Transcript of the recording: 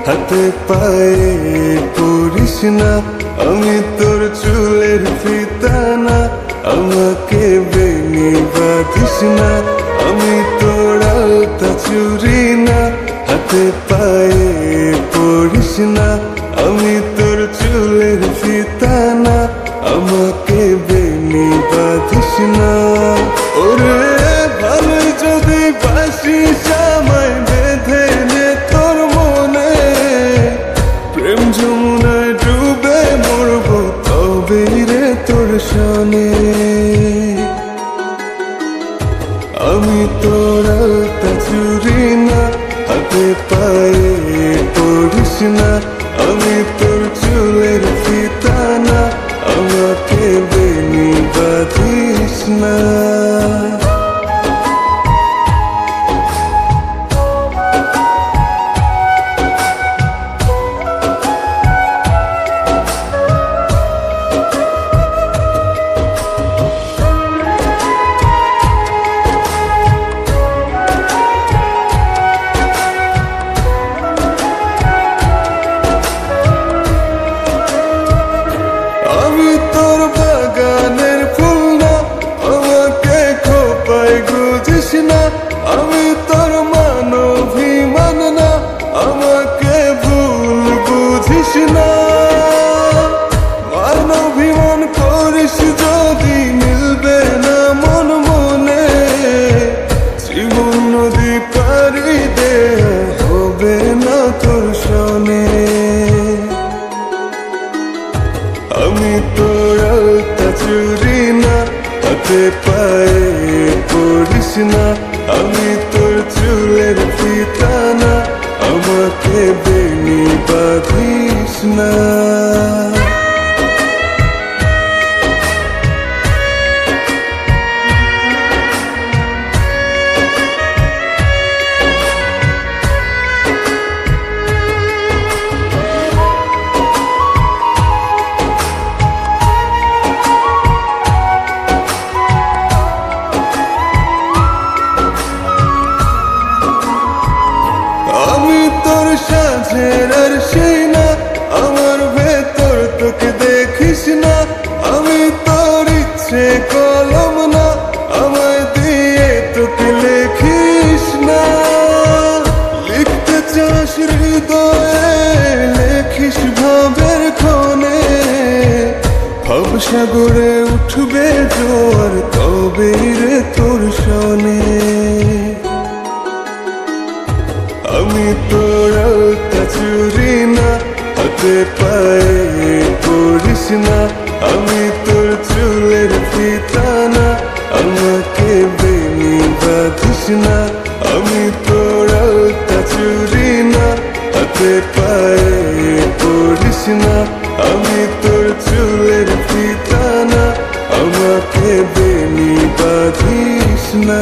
হাতে পায়ে পড়িস না, আমি তোর চুলের ফিতা না। আমাকে বেনি বাঁধিস না, আমি তোর আলতা চুরি না। হাতে পায়ে পড়িস না, আমি তোর চুলের ফিতা না। আমাকে বেনি বাঁধিস না। ওরে ভালো যদি বাসিস আমায় বেঁধে নে তোর মনে। প্রেম যমুনায় ডুবে মরবো তবে রে তোর সনে। আমি তোর আলতা চুরি না, হাতে পায়ে পড়িস না। আমি তোর চুলের ফিতা না, আমাকে বেনি বাঁধিস না। আমি তোর বাগানের ফুল না, আমাকে খোপায় গুজিস না। আমি তোর মানভিমান না, আমাকে ভুল বুঝিস না। মানভিমান করিস যদি মিলবে না মন মনে। জীবন নদী পারি দে হবে না তোর সনে। আমি তোর আলতা চুরি না, হাতে পায়ে পড়িস না। আমি তোর চুলের ফিতা না, আমাকে বেনি বাঁধিস না। আমি তোর সাজের আর সেই না, আমার ভেতর তোকে দেখিস না। আমি তোর ইচ্ছে কলম না, আমায় দিয়ে তোকে লেখিস না। লিখতে চাস হৃদয়ে লেখিস ভাবের ক্ষণে। ভাব সাগরে উঠবে জোয়ার তবে রে তোর সনে। আমি তোর আলতা চুরি না, হাতে পায়ে পড়িস না। আমি তোর চুলের ফিতা না, আমাকে বেনি বাঁধিস না। আমি তোর আলতা চুরি না, হাতে পায়ে পড়িস না। আমি তোর চুলের ফিতা না, আমাকে বেনি বাঁধিস না।